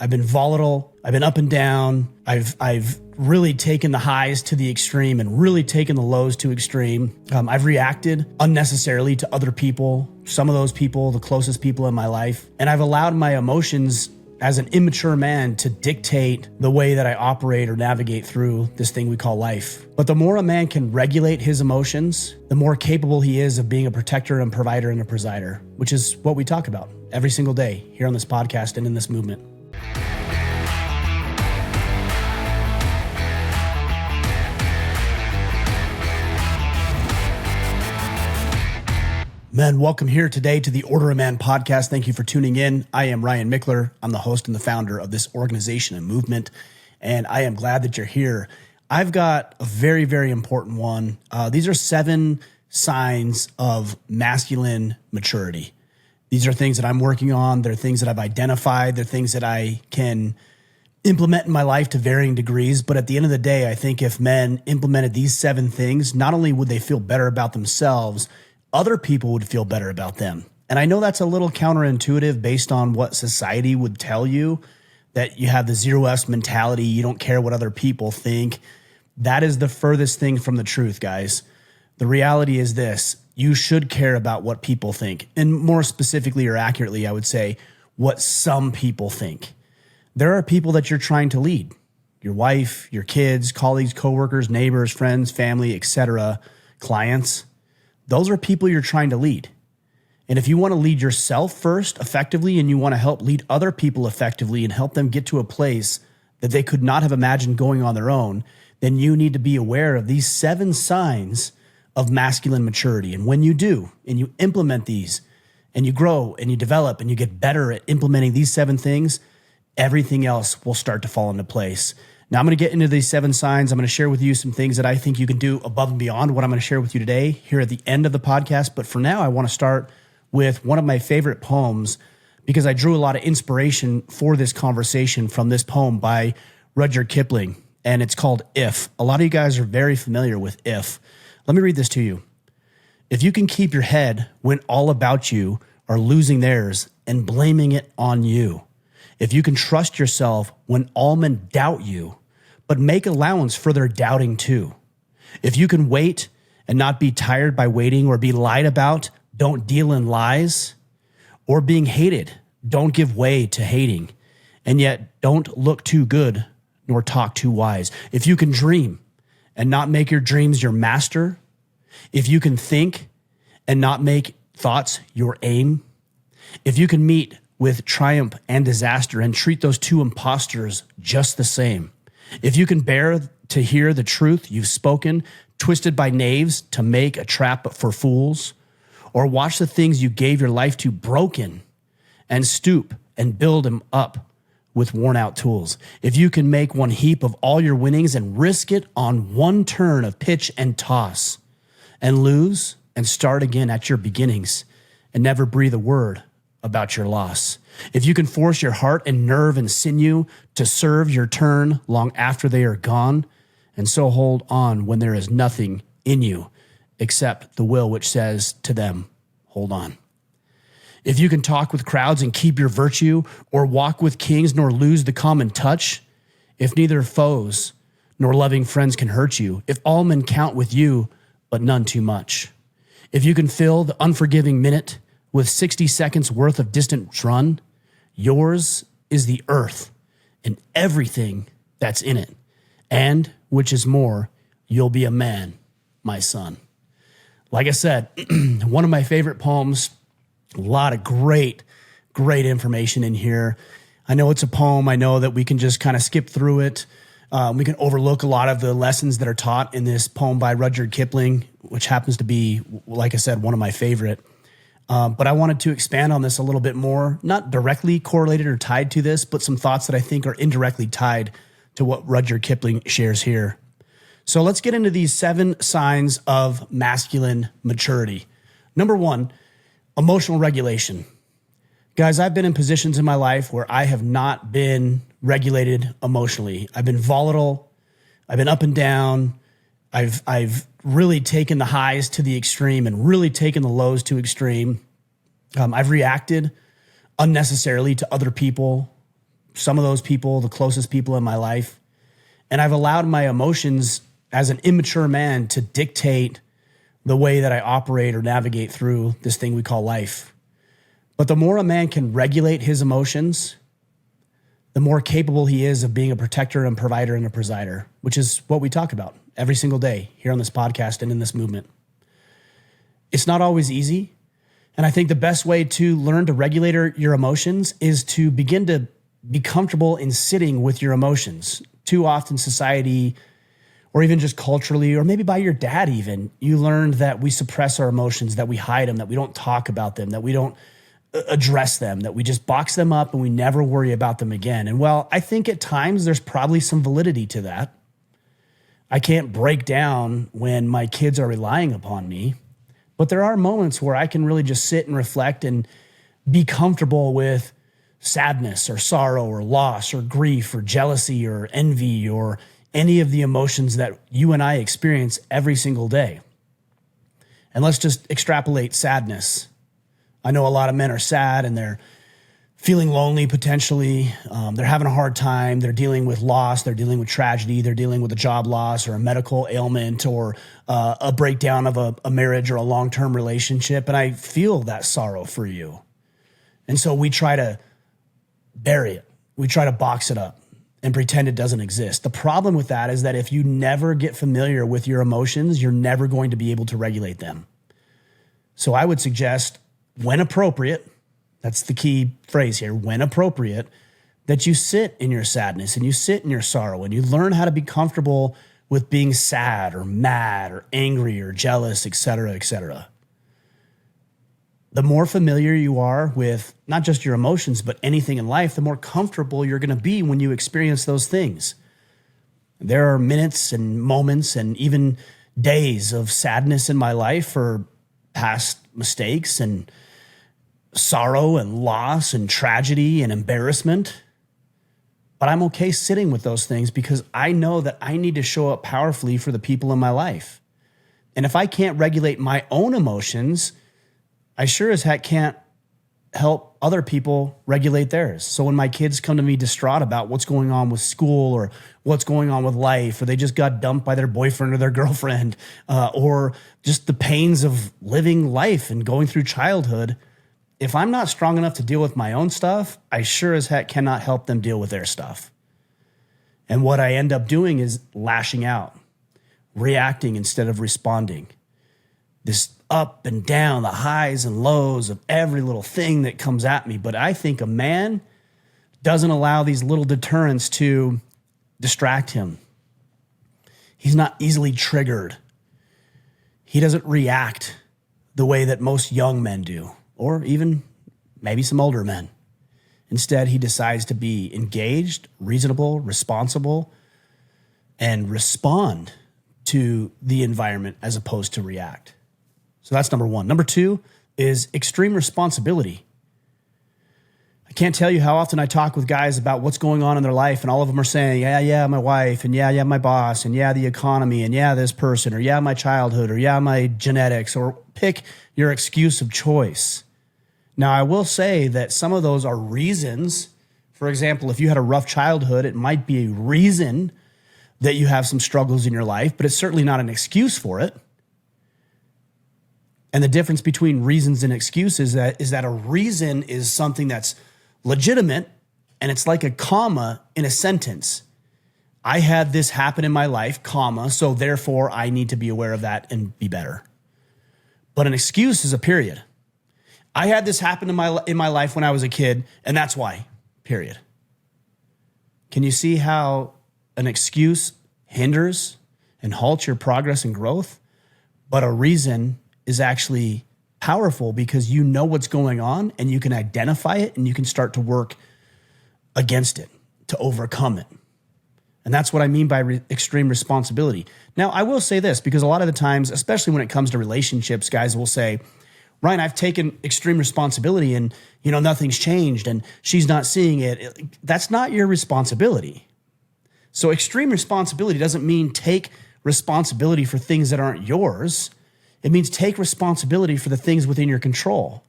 I've been volatile. I've been up and down. I've really taken the highs to the extreme and really taken the lows to extreme. I've reacted unnecessarily to other people, some of those people, the closest people in my life. And I've allowed my emotions as an immature man to dictate the way that I operate or navigate through this thing we call life. But the more a man can regulate his emotions, the more capable he is of being a protector and provider and a presider, which is what we talk about every single day here on this podcast and in this movement. Men, welcome here today to the Order of Man podcast. Thank you for tuning in. I am Ryan Michler. I'm the host and the founder of this organization and movement, and I am glad that you're here. I've got a very, very important one. These are 7 signs of masculine maturity. These are things that I'm working on. They're things that I've identified. They're things that I can implement in my life to varying degrees. But at the end of the day, I think if men implemented these 7 things, not only would they feel better about themselves, other people would feel better about them. And I know that's a little counterintuitive based on what society would tell you, that you have the 0S mentality, you don't care what other people think. That is the furthest thing from the truth, guys. The reality is this: you should care about what people think. And more specifically or accurately, I would say what some people think. There are people that you're trying to lead. Your wife, your kids, colleagues, coworkers, neighbors, friends, family, etc., clients. Those are people you're trying to lead. And if you want to lead yourself first effectively and you want to help lead other people effectively and help them get to a place that they could not have imagined going on their own, then you need to be aware of these 7 signs of masculine maturity. And when you do, and you implement these, and you grow and you develop and you get better at implementing these 7 things, everything else will start to fall into place. Now, I'm going to get into these 7 signs. I'm going to share with you some things that I think you can do above and beyond what I'm going to share with you today here at the end of the podcast. But for now, I want to start with one of my favorite poems because I drew a lot of inspiration for this conversation from this poem by Rudyard Kipling, and it's called If. A lot of you guys are very familiar with If. Let me read this to you. If you can keep your head when all about you are losing theirs and blaming it on you, if you can trust yourself when all men doubt you, but make allowance for their doubting too. If you can wait and not be tired by waiting or be lied about, don't deal in lies. Or being hated, don't give way to hating. And yet don't look too good nor talk too wise. If you can dream and not make your dreams your master, if you can think and not make thoughts your aim, if you can meet with triumph and disaster and treat those 2 imposters just the same, if you can bear to hear the truth you've spoken, twisted by knaves to make a trap for fools, or watch the things you gave your life to broken and stoop and build them up with worn out tools, if you can make one heap of all your winnings and risk it on one turn of pitch and toss and lose and start again at your beginnings and never breathe a word about your loss. If you can force your heart and nerve and sinew to serve your turn long after they are gone, and so hold on when there is nothing in you except the will which says to them, hold on. If you can talk with crowds and keep your virtue, or walk with kings nor lose the common touch, if neither foes nor loving friends can hurt you, if all men count with you, but none too much, if you can fill the unforgiving minute with 60 seconds worth of distance run, yours is the earth and everything that's in it. And, which is more, you'll be a man, my son. Like I said, one of my favorite poems, a lot of great information in here. I know it's a poem. I know that we can just kind of skip through it. We can overlook a lot of the lessons that are taught in this poem by Rudyard Kipling, which happens to be, like I said, one of my favorite. But I wanted to expand on this a little bit more, not directly correlated or tied to this, but some thoughts that I think are indirectly tied to what Rudyard Kipling shares here. So let's get into these 7 signs of masculine maturity. Number 1, emotional regulation. Guys, I've been in positions in my life where I have not been regulated emotionally. I've been volatile. I've been up and down. I've really taken the highs to the extreme and really taken the lows to extreme. I've reacted unnecessarily to other people, some of those people, the closest people in my life. And I've allowed my emotions as an immature man to dictate the way that I operate or navigate through this thing we call life. But the more a man can regulate his emotions, the more capable he is of being a protector and provider and a presider, which is what we talk about every single day here on this podcast and in this movement. It's not always easy. And I think the best way to learn to regulate your emotions is to begin to be comfortable in sitting with your emotions. Too often society, or even just culturally, or maybe by your dad even, you learned that we suppress our emotions, that we hide them, that we don't talk about them, that we don't address them, that we just box them up and we never worry about them again. And well, I think at times there's probably some validity to that. I can't break down when my kids are relying upon me, but there are moments where I can really just sit and reflect and be comfortable with sadness or sorrow or loss or grief or jealousy or envy or any of the emotions that you and I experience every single day. And let's just extrapolate sadness. I know a lot of men are sad and they're feeling lonely potentially. They're having a hard time. They're dealing with loss. They're dealing with tragedy. They're dealing with a job loss or a medical ailment or a breakdown of a marriage or a long-term relationship. And I feel that sorrow for you. And so we try to bury it. We try to box it up and pretend it doesn't exist. The problem with that is that if you never get familiar with your emotions, you're never going to be able to regulate them. So I would suggest, when appropriate, that's the key phrase here, when appropriate, that you sit in your sadness and you sit in your sorrow and you learn how to be comfortable with being sad or mad or angry or jealous, et cetera, et cetera. The more familiar you are with not just your emotions, but anything in life, the more comfortable you're going to be when you experience those things. There are minutes and moments and even days of sadness in my life for past mistakes and sorrow and loss and tragedy and embarrassment. But I'm okay sitting with those things because I know that I need to show up powerfully for the people in my life. And if I can't regulate my own emotions, I sure as heck can't help other people regulate theirs. So when my kids come to me distraught about what's going on with school or what's going on with life, or they just got dumped by their boyfriend or their girlfriend, or just the pains of living life and going through childhood, if I'm not strong enough to deal with my own stuff, I sure as heck cannot help them deal with their stuff. And what I end up doing is lashing out, reacting instead of responding. This up and down, the highs and lows of every little thing that comes at me. But I think a man doesn't allow these little deterrents to distract him. He's not easily triggered. He doesn't react the way that most young men do, or even maybe some older men. Instead, he decides to be engaged, reasonable, responsible, and respond to the environment as opposed to react. So that's number one. Number two is extreme responsibility. I can't tell you how often I talk with guys about what's going on in their life, and all of them are saying, yeah, my wife, and yeah, my boss, and yeah, the economy, and yeah, this person, or yeah, my childhood, or yeah, my genetics, or pick your excuse of choice. Now, I will say that some of those are reasons. For example, if you had a rough childhood, it might be a reason that you have some struggles in your life, but it's certainly not an excuse for it. And the difference between reasons and excuses is that a reason is something that's legitimate, and it's like a comma in a sentence. I had this happen in my life, comma, so therefore I need to be aware of that and be better. But an excuse is a period. I had this happen in my life when I was a kid, and that's why, period. Can you see how an excuse hinders and halts your progress and growth? But a reason is actually powerful because you know what's going on and you can identify it and you can start to work against it, to overcome it. And that's what I mean by extreme responsibility. Now, I will say this, because a lot of the times, especially when it comes to relationships, guys will say, Ryan, I've taken extreme responsibility and, nothing's changed and she's not seeing it. That's not your responsibility. So extreme responsibility doesn't mean take responsibility for things that aren't yours. It means take responsibility for the things within your control.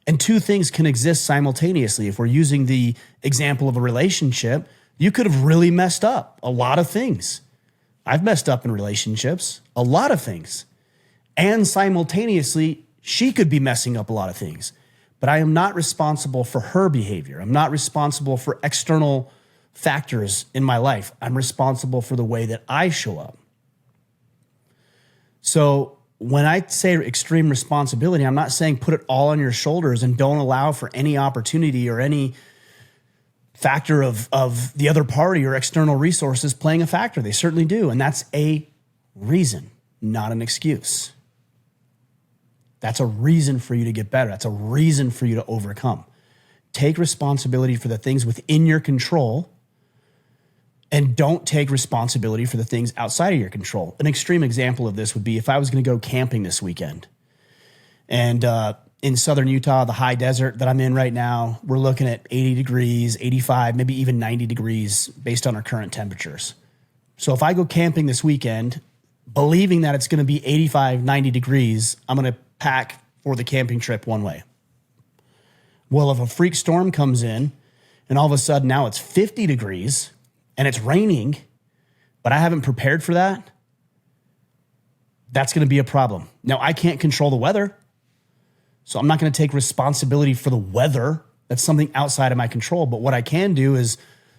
And two things can exist simultaneously. If we're using the example of a relationship, you could have really messed up a lot of things. I've messed up in relationships, a lot of things. And simultaneously, she could be messing up a lot of things. But I am not responsible for her behavior. I'm not responsible for external factors in my life. I'm responsible for the way that I show up. So when I say extreme responsibility, I'm not saying put it all on your shoulders and don't allow for any opportunity or any factor of the other party or external resources playing a factor. They certainly do. And that's a reason, not an excuse. That's a reason for you to get better. That's a reason for you to overcome. Take responsibility for the things within your control and don't take responsibility for the things outside of your control. An extreme example of this would be if I was going to go camping this weekend. And in southern Utah, the high desert that I'm in right now, we're looking at 80 degrees, 85, maybe even 90 degrees based on our current temperatures. So if I go camping this weekend, believing that it's going to be 85, 90 degrees, I'm going to pack for the camping trip one way. Well, if a freak storm comes in and all of a sudden now it's 50 degrees and it's raining, but I haven't prepared for that, that's going to be a problem. Now, I can't control the weather, so I'm not going to take responsibility for the weather. That's something outside of my control. But what I can do is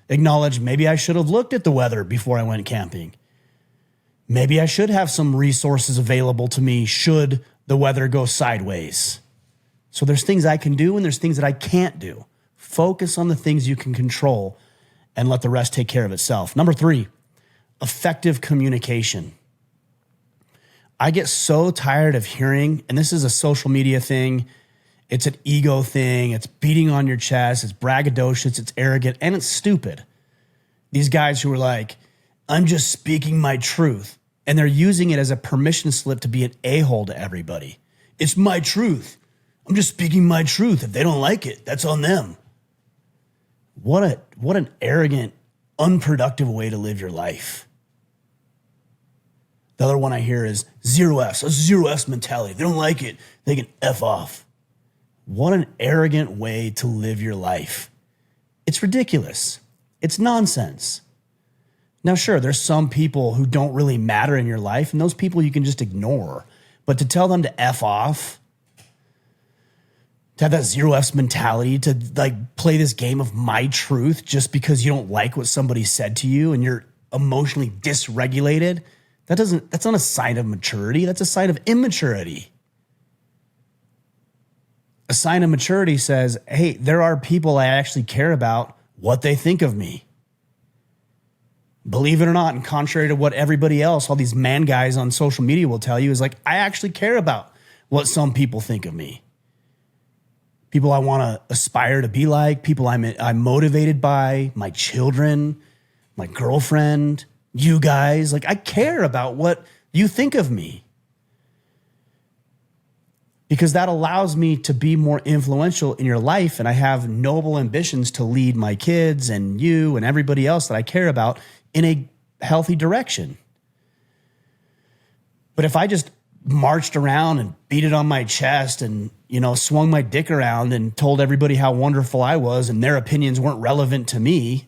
acknowledge maybe I should have looked at the weather before I went camping. Maybe I should have some resources available to me should the weather go sideways. So there's things I can do and there's things that I can't do. Focus on the things you can control and let the rest take care of itself. Number 3, effective communication. I get so tired of hearing, and this is a social media thing, it's an ego thing, it's beating on your chest, it's braggadocious, it's arrogant, and it's stupid. These guys who are like, I'm just speaking my truth. And they're using it as a permission slip to be an a-hole to everybody. It's my truth. I'm just speaking my truth. If they don't like it, that's on them. What an arrogant, unproductive way to live your life. The other one I hear is zero F's, a zero F's mentality. If they don't like it, they can F off. What an arrogant way to live your life. It's ridiculous. It's nonsense. Now, sure, there's some people who don't really matter in your life, and those people you can just ignore. But to tell them to F off, to have that zero F's mentality, to like play this game of my truth just because you don't like what somebody said to you and you're emotionally dysregulated, that's not a sign of maturity. That's a sign of immaturity. A sign of maturity says, hey, there are people I actually care about what they think of me. Believe it or not, and contrary to what everybody else, all these man guys on social media will tell you, is like, I actually care about what some people think of me. People I want to aspire to be like, people I'm motivated by, my children, my girlfriend, you guys. Like, I care about what you think of me. Because that allows me to be more influential in your life, and I have noble ambitions to lead my kids and you and everybody else that I care about in a healthy direction. But if I just marched around and beat it on my chest and, swung my dick around and told everybody how wonderful I was and their opinions weren't relevant to me,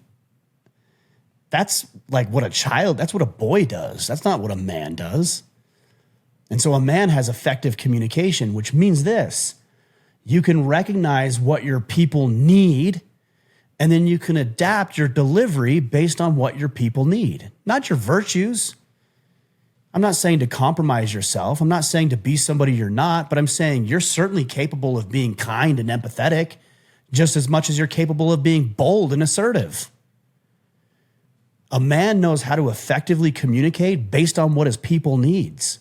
that's like that's what a boy does. That's not what a man does. And so a man has effective communication, which means this: you can recognize what your people need, and then you can adapt your delivery based on what your people need, not your virtues. I'm not saying to compromise yourself. I'm not saying to be somebody you're not, but I'm saying you're certainly capable of being kind and empathetic just as much as you're capable of being bold and assertive. A man knows how to effectively communicate based on what his people needs.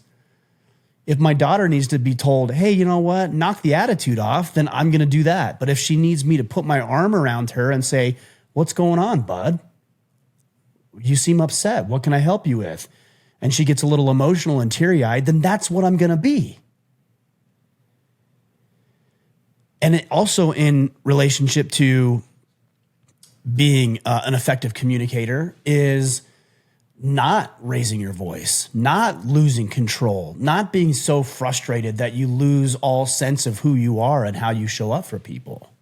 If my daughter needs to be told, hey, you know what, knock the attitude off, then I'm going to do that. But if she needs me to put my arm around her and say, what's going on, bud? You seem upset. What can I help you with? And she gets a little emotional and teary-eyed, then that's what I'm going to be. And it also in relationship to being an effective communicator is not raising your voice, not losing control, not being so frustrated that you lose all sense of who you are and how you show up for people.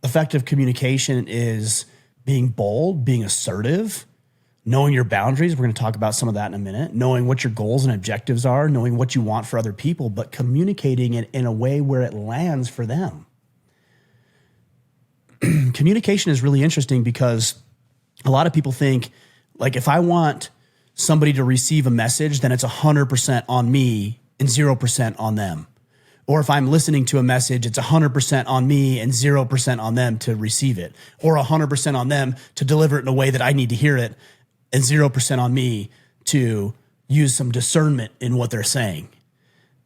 Effective communication is being bold, being assertive, knowing your boundaries. We're going to talk about some of that in a minute. Knowing what your goals and objectives are, knowing what you want for other people, but communicating it in a way where it lands for them. Communication is really interesting because a lot of people think, like, if I want somebody to receive a message, then it's 100% on me and 0% on them. Or if I'm listening to a message, it's 100% on me and 0% on them to receive it. Or 100% on them to deliver it in a way that I need to hear it, and 0% on me to use some discernment in what they're saying.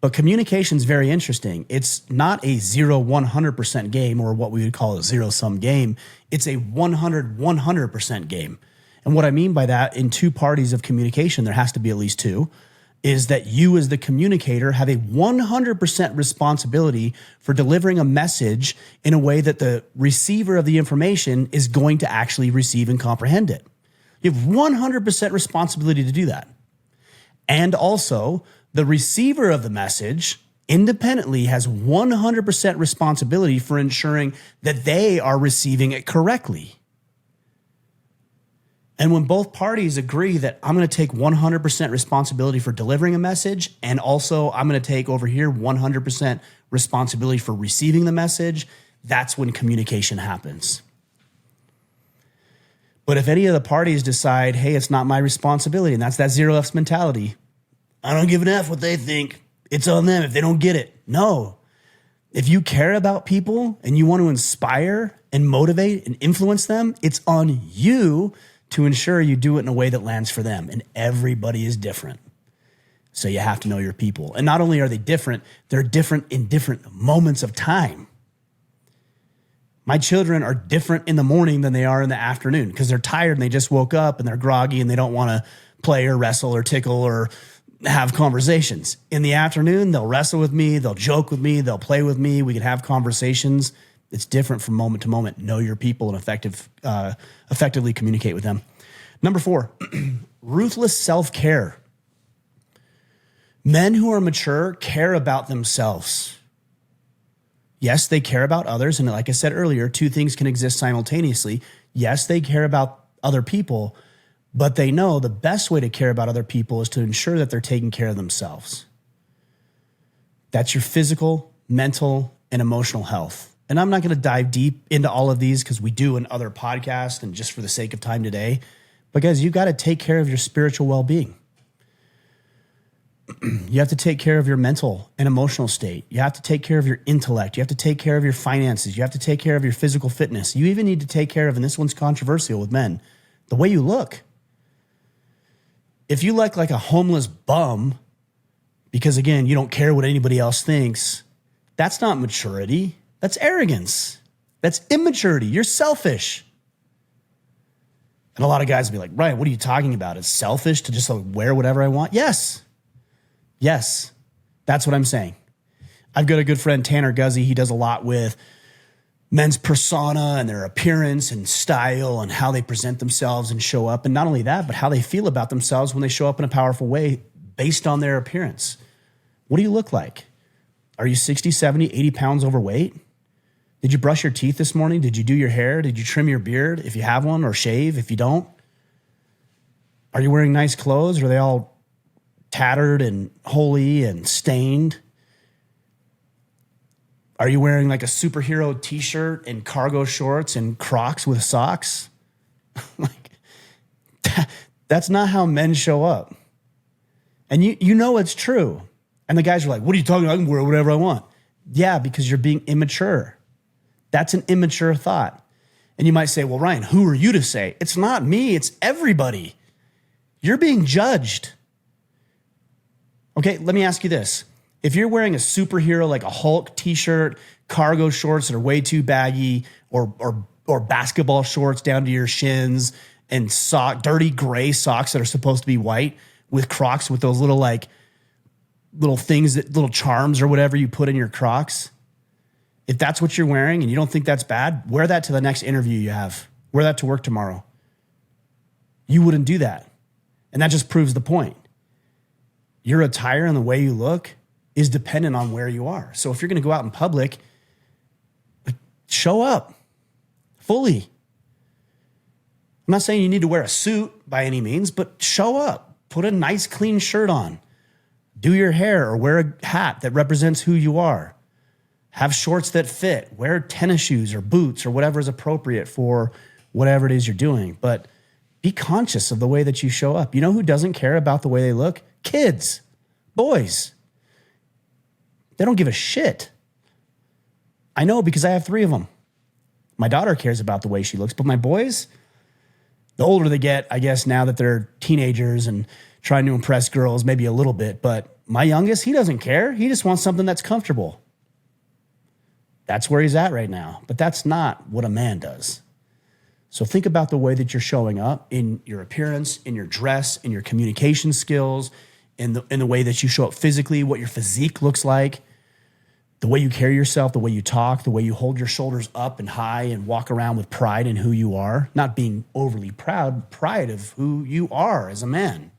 But communication is very interesting. It's not a 0-100% game, or what we would call a zero-sum game. It's a 100-100% game. And what I mean by that, in two parties of communication, there has to be at least two, is that you as the communicator have a 100% responsibility for delivering a message in a way that the receiver of the information is going to actually receive and comprehend it. You have 100% responsibility to do that. And also, the receiver of the message independently has 100% responsibility for ensuring that they are receiving it correctly. And when both parties agree that I'm going to take 100% responsibility for delivering a message, and also I'm going to take over here 100% responsibility for receiving the message, that's when communication happens. But if any of the parties decide, hey, it's not my responsibility, and that's that zero F's mentality, I don't give an F what they think, it's on them if they don't get it. No. If you care about people and you want to inspire and motivate and influence them, it's on you to ensure you do it in a way that lands for them. And everybody is different. So you have to know your people. And not only are they different, they're different in different moments of time. My children are different in the morning than they are in the afternoon because they're tired and they just woke up and they're groggy and they don't want to play or wrestle or tickle or have conversations. In the afternoon, they'll wrestle with me, they'll joke with me, they'll play with me, we can have conversations. It's different from moment to moment. Know your people and effectively communicate with them. Number 4, ruthless self-care. Men who are mature care about themselves. Yes, they care about others. And like I said earlier, two things can exist simultaneously. Yes, they care about other people, but they know the best way to care about other people is to ensure that they're taking care of themselves. That's your physical, mental, and emotional health. And I'm not going to dive deep into all of these because we do in other podcasts and just for the sake of time today. But guys, you've got to take care of your spiritual well-being. You have to take care of your mental and emotional state. You have to take care of your intellect. You have to take care of your finances. You have to take care of your physical fitness. You even need to take care of, and this one's controversial with men, the way you look. If you look like a homeless bum, because again, you don't care what anybody else thinks, that's not maturity. That's arrogance. That's immaturity. You're selfish. And a lot of guys will be like, Ryan, what are you talking about? It's selfish to just wear whatever I want? Yes. Yes. That's what I'm saying. I've got a good friend, Tanner Guzzi. He does a lot with men's persona and their appearance and style and how they present themselves and show up. And not only that, but how they feel about themselves when they show up in a powerful way based on their appearance. What do you look like? Are you 60, 70, 80 pounds overweight? Did you brush your teeth this morning? Did you do your hair? Did you trim your beard if you have one, or shave if you don't? Are you wearing nice clothes? Or are they all tattered and holy and stained? Are you wearing like a superhero t-shirt and cargo shorts and Crocs with socks? That's not how men show up. And you know it's true. And the guys are like, what are you talking about? I can wear whatever I want. Yeah, because you're being immature. That's an immature thought. And you might say, well, Ryan, who are you to say? It's not me, it's everybody. You're being judged. Okay, let me ask you this. If you're wearing a superhero like a Hulk t-shirt, cargo shorts that are way too baggy, or basketball shorts down to your shins, and dirty gray socks that are supposed to be white with Crocs with those little things, little charms or whatever you put in your Crocs, if that's what you're wearing and you don't think that's bad, wear that to the next interview you have. Wear that to work tomorrow. You wouldn't do that. And that just proves the point. Your attire and the way you look is dependent on where you are. So if you're going to go out in public, show up fully. I'm not saying you need to wear a suit by any means, but show up. Put a nice, clean shirt on. Do your hair or wear a hat that represents who you are. Have shorts that fit. Wear tennis shoes or boots or whatever is appropriate for whatever it is you're doing. But be conscious of the way that you show up. You know who doesn't care about the way they look? Kids, boys. They don't give a shit. I know because I have 3 of them. My daughter cares about the way she looks, but my boys, the older they get, I guess now that they're teenagers and trying to impress girls, maybe a little bit, but my youngest, he doesn't care. He just wants something that's comfortable. That's where he's at right now, but that's not what a man does. So think about the way that you're showing up in your appearance, in your dress, in your communication skills, in the way that you show up physically, what your physique looks like, the way you carry yourself, the way you talk, the way you hold your shoulders up and high and walk around with pride in who you are, not being overly proud, pride of who you are as a man.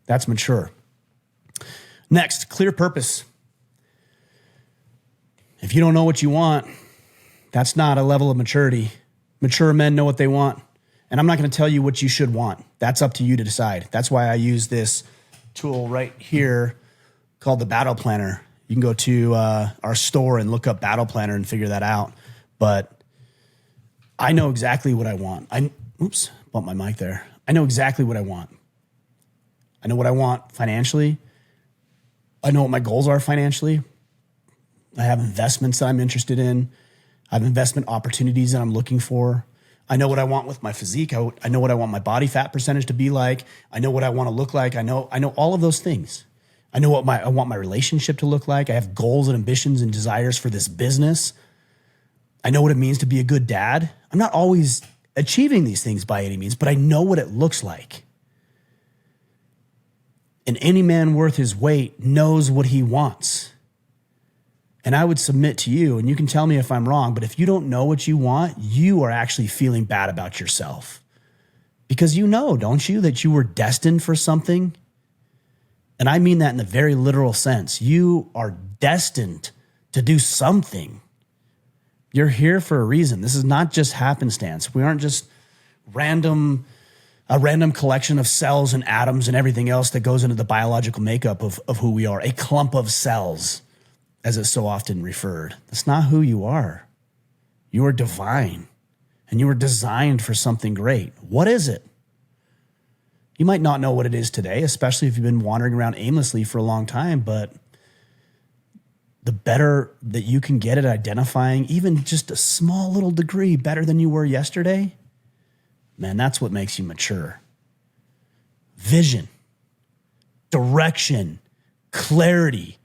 That's mature. Next, clear purpose. If you don't know what you want, that's not a level of maturity. Mature men know what they want. And I'm not going to tell you what you should want. That's up to you to decide. That's why I use this tool right here called the Battle Planner. You can go to our store and look up Battle Planner and figure that out. But I know exactly what I want. Oops, bumped my mic there. I know exactly what I want. I know what I want financially. I know what my goals are financially. I have investments that I'm interested in. I have investment opportunities that I'm looking for. I know what I want with my physique. I know what I want my body fat percentage to be like. I know what I want to look like. I know all of those things. I know what I want my relationship to look like. I have goals and ambitions and desires for this business. I know what it means to be a good dad. I'm not always achieving these things by any means, but I know what it looks like. And any man worth his weight knows what he wants. And I would submit to you, and you can tell me if I'm wrong, but if you don't know what you want, you are actually feeling bad about yourself. Because you know, don't you, that you were destined for something? And I mean that in a very literal sense. You are destined to do something. You're here for a reason. This is not just happenstance. We aren't just a random collection of cells and atoms and everything else that goes into the biological makeup of who we are. A clump of cells, as it's so often referred. That's not who you are. You are divine, and you were designed for something great. What is it? You might not know what it is today, especially if you've been wandering around aimlessly for a long time, but the better that you can get at identifying even just a small little degree better than you were yesterday, man, that's what makes you mature. Vision, direction, clarity,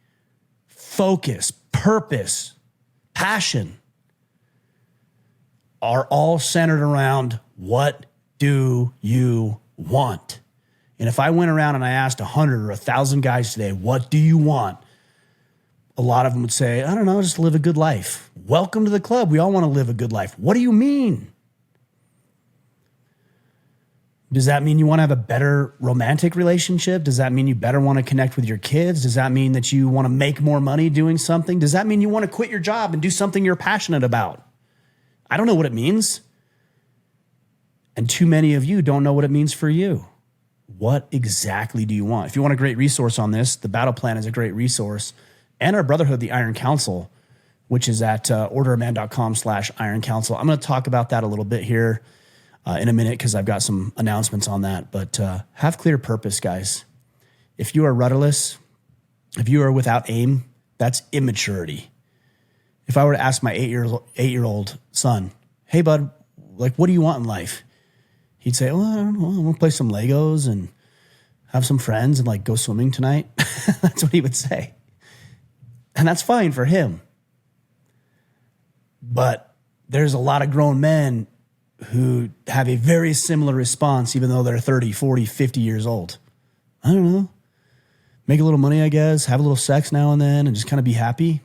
focus, purpose, passion are all centered around what do you want? And if I went around and I asked 100 or 1,000 guys today, what do you want? A lot of them would say, I don't know, just live a good life. Welcome to the club. We all want to live a good life. What do you mean? Does that mean you want to have a better romantic relationship? Does that mean you better want to connect with your kids? Does that mean that you want to make more money doing something? Does that mean you want to quit your job and do something you're passionate about? I don't know what it means. And too many of you don't know what it means for you. What exactly do you want? If you want a great resource on this, the Battle Plan is a great resource. And our brotherhood, the Iron Council, which is at orderoman.com/Iron Council. I'm going to talk about that a little bit here in a minute because I've got some announcements on that. But have clear purpose, guys. If you are rudderless, if you are without aim, that's immaturity. If I were to ask my 8-year-old son, hey, bud, like, what do you want in life? He'd say, well, I don't know. I want to play some Legos and have some friends and like go swimming tonight. That's what he would say. And that's fine for him. But there's a lot of grown men who have a very similar response, even though they're 30, 40, 50 years old. I don't know. Make a little money, I guess. Have a little sex now and then and just kind of be happy.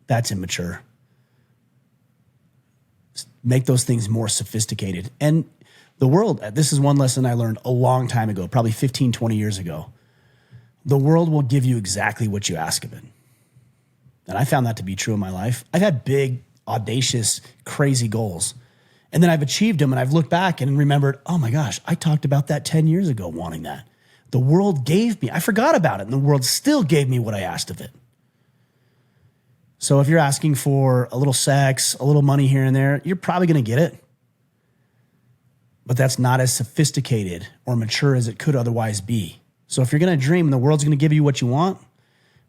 That's immature. Make those things more sophisticated. And The world, this is one lesson I learned a long time ago, probably 15, 20 years ago. The world will give you exactly what you ask of it. And I found that to be true in my life. I've had big, audacious, crazy goals. And then I've achieved them and I've looked back and remembered, oh my gosh, I talked about that 10 years ago wanting that. The world gave me, I forgot about it, and the world still gave me what I asked of it. So if you're asking for a little sex, a little money here and there, you're probably going to get it. But that's not as sophisticated or mature as it could otherwise be. So if you're going to dream and the world's going to give you what you want,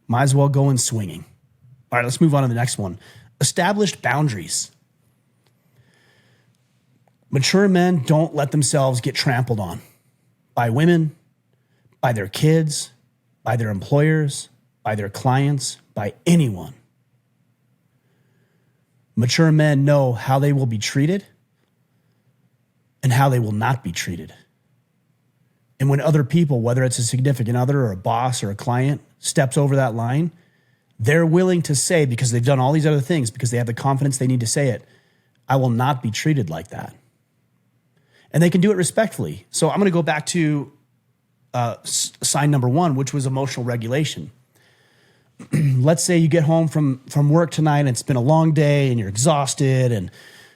might as well go in swinging. All right, let's move on to the next one. Established boundaries. Mature men don't let themselves get trampled on by women, by their kids, by their employers, by their clients, by anyone. Mature men know how they will be treated and how they will not be treated. And when other people, whether it's a significant other or a boss or a client, steps over that line, they're willing to say, because they've done all these other things, because they have the confidence they need to say it, I will not be treated like that. And they can do it respectfully. So I'm going to go back to sign number one, which was emotional regulation. Let's say you get home from work tonight and it's been a long day and you're exhausted and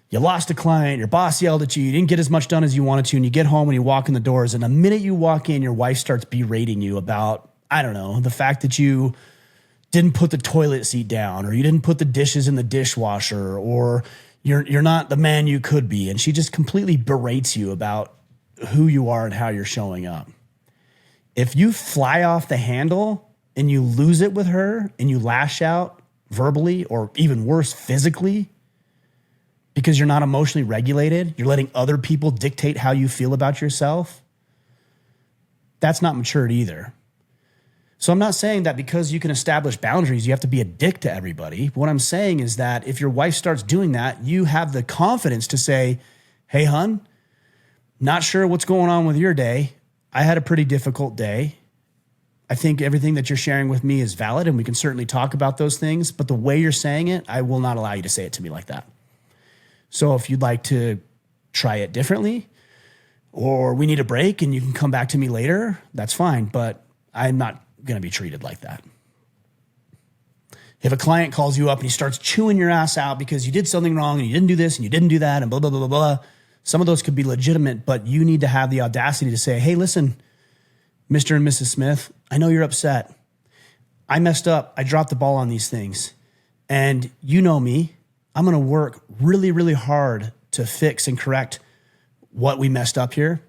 you lost a client, your boss yelled at you, you didn't get as much done as you wanted to, and you get home and you walk in the doors, and the minute you walk in, your wife starts berating you about, I don't know, the fact that you didn't put the toilet seat down, or you didn't put the dishes in the dishwasher, or you're not the man you could be, and she just completely berates you about who you are and how you're showing up. If you fly off the handle and you lose it with her and you lash out verbally, or even worse, physically, because you're not emotionally regulated, you're letting other people dictate how you feel about yourself, that's not maturity either. So I'm not saying that because you can establish boundaries, you have to be a dick to everybody. What I'm saying is that if your wife starts doing that, you have the confidence to say, hey, hun, not sure what's going on with your day. I had a pretty difficult day. I think everything that you're sharing with me is valid, and we can certainly talk about those things, but the way you're saying it, I will not allow you to say it to me like that. So if you'd like to try it differently, or we need a break and you can come back to me later, that's fine, but I'm not going to be treated like that. If a client calls you up and he starts chewing your ass out because you did something wrong and you didn't do this and you didn't do that and blah, blah, blah, blah, blah, some of those could be legitimate, but you need to have the audacity to say, hey, listen, Mr. and Mrs. Smith, I know you're upset. I messed up. I dropped the ball on these things. And you know me. I'm going to work really, really hard to fix and correct what we messed up here.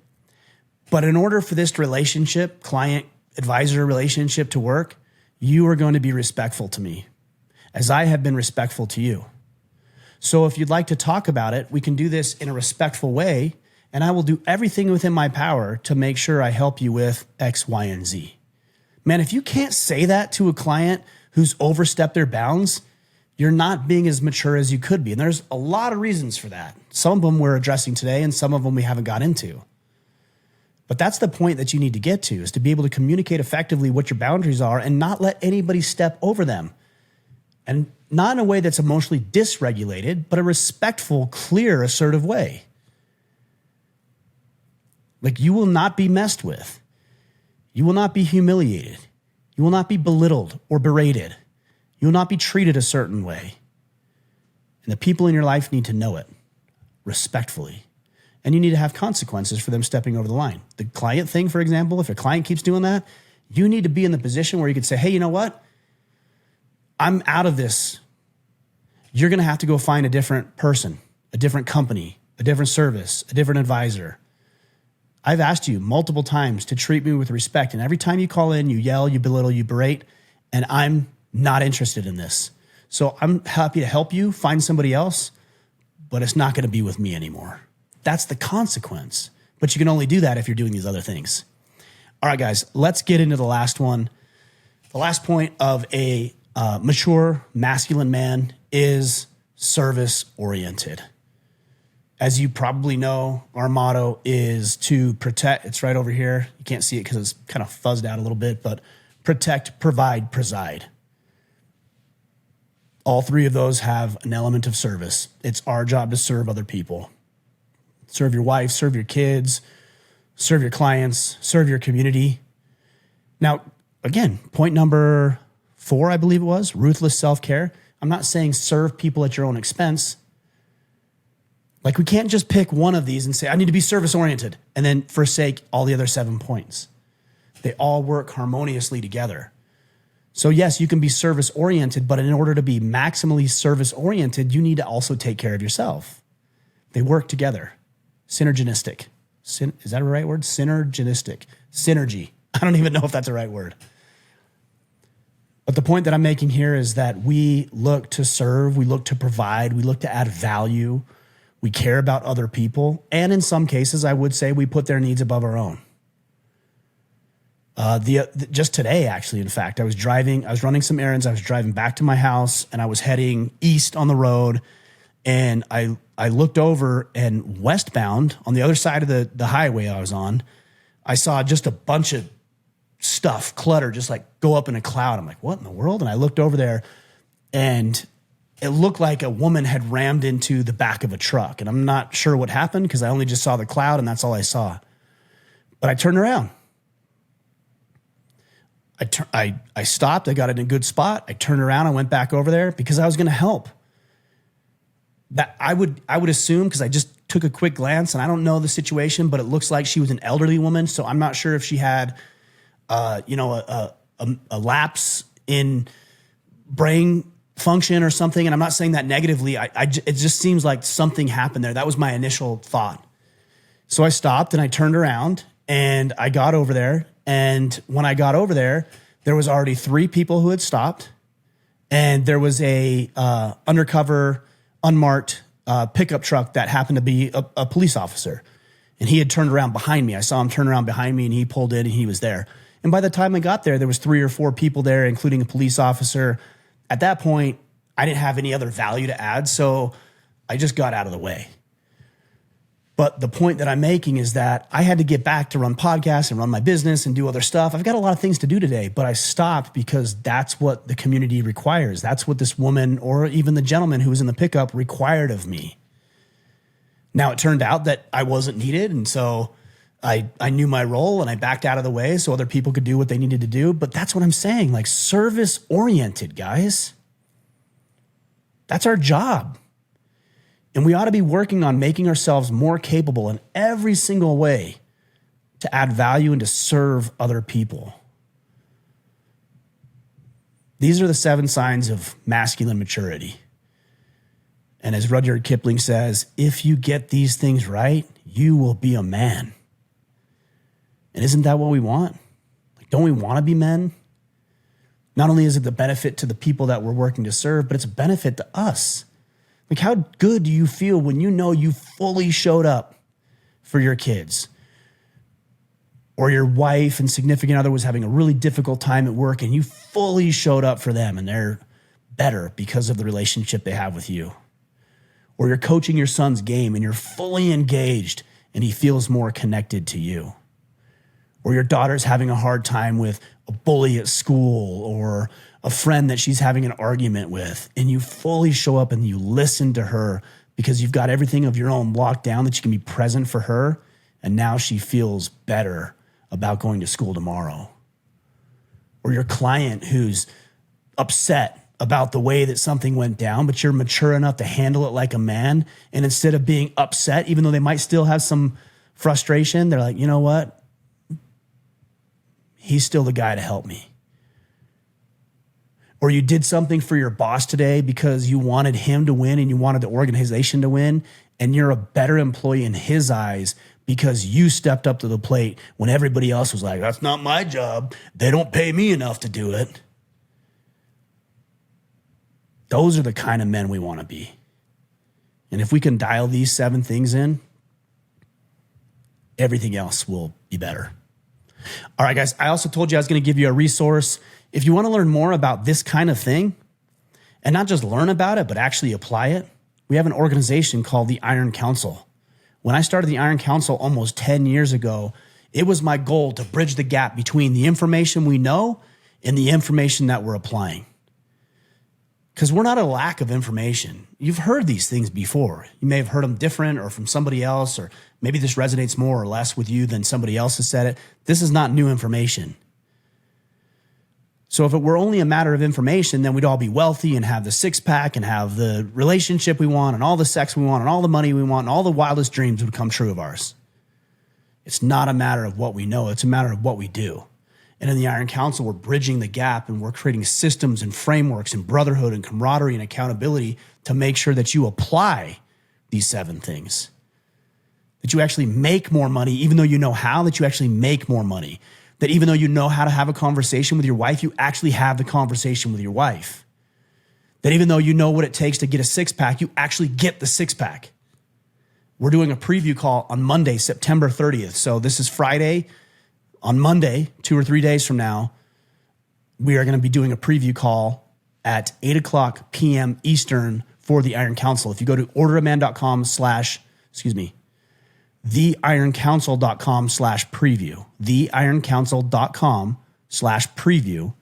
But in order for this relationship, client-advisor relationship to work, you are going to be respectful to me, as I have been respectful to you. So if you'd like to talk about it, we can do this in a respectful way, and I will do everything within my power to make sure I help you with X, Y, and Z. Man, if you can't say that to a client who's overstepped their bounds, you're not being as mature as you could be. And there's a lot of reasons for that. Some of them we're addressing today, and some of them we haven't got into. But that's the point that you need to get to, is to be able to communicate effectively what your boundaries are and not let anybody step over them. And not in a way that's emotionally dysregulated, but a respectful, clear, assertive way. Like, you will not be messed with. You will not be humiliated. You will not be belittled or berated. You will not be treated a certain way. And the people in your life need to know it respectfully. And you need to have consequences for them stepping over the line. The client thing, for example, if a client keeps doing that, you need to be in the position where you could say, hey, you know what? I'm out of this. You're going to have to go find a different person, a different company, a different service, a different advisor. I've asked you multiple times to treat me with respect. And every time you call in, you yell, you belittle, you berate, and I'm not interested in this. So I'm happy to help you find somebody else, but it's not going to be with me anymore. That's the consequence. But you can only do that if you're doing these other things. All right, guys, let's get into the last one. The last point of a mature masculine man is service-oriented. As you probably know, our motto is to protect. It's right over here. You can't see it because it's kind of fuzzed out a little bit, but protect, provide, preside. All three of those have an element of service. It's our job to serve other people. serve your wife, serve your kids, serve your clients, serve your community. Now, again, point number 4, I believe it was, ruthless self-care. I'm not saying serve people at your own expense. Like, we can't just pick one of these and say, I need to be service-oriented, and then forsake all the other 7 points. They all work harmoniously together. So yes, you can be service-oriented, but in order to be maximally service-oriented, you need to also take care of yourself. They work together. Synergistic. Is that a right word? Synergistic. Synergy. I don't even know if that's a right word. But the point that I'm making here is that we look to serve, we look to provide, we look to add value, we care about other people, and in some cases, I would say we put their needs above our own. Just today, actually, in fact, I was running some errands, I was driving back to my house, and I was heading east on the road, and I looked over, and westbound, on the other side of the highway I was on, I saw just a bunch of stuff, clutter, just like go up in a cloud. I'm like, what in the world? And I looked over there, and it looked like a woman had rammed into the back of a truck. And I'm not sure what happened because I only just saw the cloud, and that's all I saw. But I turned around. I stopped. I got it in a good spot. I turned around. I went back over there because I was going to help. That I would assume, because I just took a quick glance, and I don't know the situation, but it looks like she was an elderly woman. So I'm not sure if she had, a lapse in brain function or something. And I'm not saying that negatively. It just seems like something happened there. That was my initial thought. So I stopped and I turned around and I got over there. And when I got over there, there was already 3 people who had stopped, and there was a undercover, unmarked pickup truck that happened to be a police officer, and he had turned around behind me. I saw him turn around behind me, and he pulled in, and he was there. And by the time I got there, there was 3 or 4 people there, including a police officer. At that point, I didn't have any other value to add, so I just got out of the way. But the point that I'm making is that I had to get back to run podcasts and run my business and do other stuff. I've got a lot of things to do today, but I stopped because that's what the community requires. That's what this woman, or even the gentleman who was in the pickup, required of me. Now, it turned out that I wasn't needed, and so I knew my role, and I backed out of the way so other people could do what they needed to do. But that's what I'm saying, like, service-oriented, guys. That's our job. And we ought to be working on making ourselves more capable in every single way to add value and to serve other people. These are the 7 signs of masculine maturity. And as Rudyard Kipling says, if you get these things right, you will be a man. And isn't that what we want? Like, don't we want to be men? Not only is it the benefit to the people that we're working to serve, but it's a benefit to us. Like, how good do you feel when you know you fully showed up for your kids, or your wife and significant other was having a really difficult time at work and you fully showed up for them and they're better because of the relationship they have with you? Or you're coaching your son's game and you're fully engaged and he feels more connected to you. Or your daughter's having a hard time with a bully at school, or a friend that she's having an argument with, and you fully show up and you listen to her because you've got everything of your own locked down that you can be present for her, and now she feels better about going to school tomorrow. Or your client who's upset about the way that something went down, but you're mature enough to handle it like a man, and instead of being upset, even though they might still have some frustration, they're like, you know what? He's still the guy to help me. Or you did something for your boss today because you wanted him to win and you wanted the organization to win, and you're a better employee in his eyes because you stepped up to the plate when everybody else was like, that's not my job. They don't pay me enough to do it. Those are the kind of men we want to be. And if we can dial these 7 things in, everything else will be better. All right, guys, I also told you I was going to give you a resource. If you want to learn more about this kind of thing, and not just learn about it, but actually apply it, we have an organization called the Iron Council. When I started the Iron Council almost 10 years ago, it was my goal to bridge the gap between the information we know and the information that we're applying. because we're not a lack of information. You've heard these things before. You may have heard them different or from somebody else, or maybe this resonates more or less with you than somebody else has said it. This is not new information. So if it were only a matter of information, then we'd all be wealthy and have the six-pack and have the relationship we want and all the sex we want and all the money we want and all the wildest dreams would come true of ours. It's not a matter of what we know. It's a matter of what we do. And in the Iron Council, we're bridging the gap and we're creating systems and frameworks and brotherhood and camaraderie and accountability to make sure that you apply these 7 things. That you actually make more money, even though you know how, that you actually make more money. That even though you know how to have a conversation with your wife, you actually have the conversation with your wife. That even though you know what it takes to get a six-pack, you actually get the six-pack. We're doing a preview call on Monday, September 30th. So this is Friday. On Monday, 2 or 3 days from now, we are going to be doing a preview call at 8:00 p.m. Eastern for the Iron Council. If you go to theironcouncil.com/preview, theironcouncil.com/preview,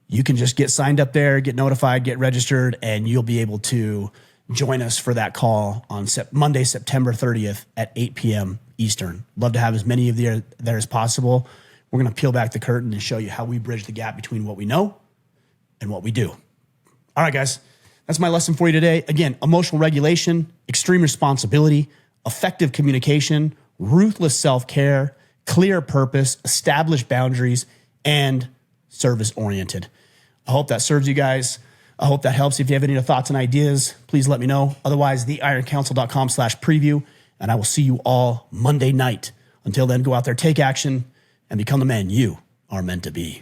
you can just get signed up there, get notified, get registered, and you'll be able to join us for that call on Monday, September 30th at 8 p.m. Eastern. Love to have as many of you there as possible. We're going to peel back the curtain and show you how we bridge the gap between what we know and what we do. All right, guys, that's my lesson for you today. Again, emotional regulation, extreme responsibility, effective communication, ruthless self-care, clear purpose, established boundaries, and service-oriented. I hope that serves you guys. I hope that helps. If you have any thoughts and ideas, please let me know. Otherwise, theironcouncil.com/preview, and I will see you all Monday night. Until then, go out there, take action, and become the man you are meant to be.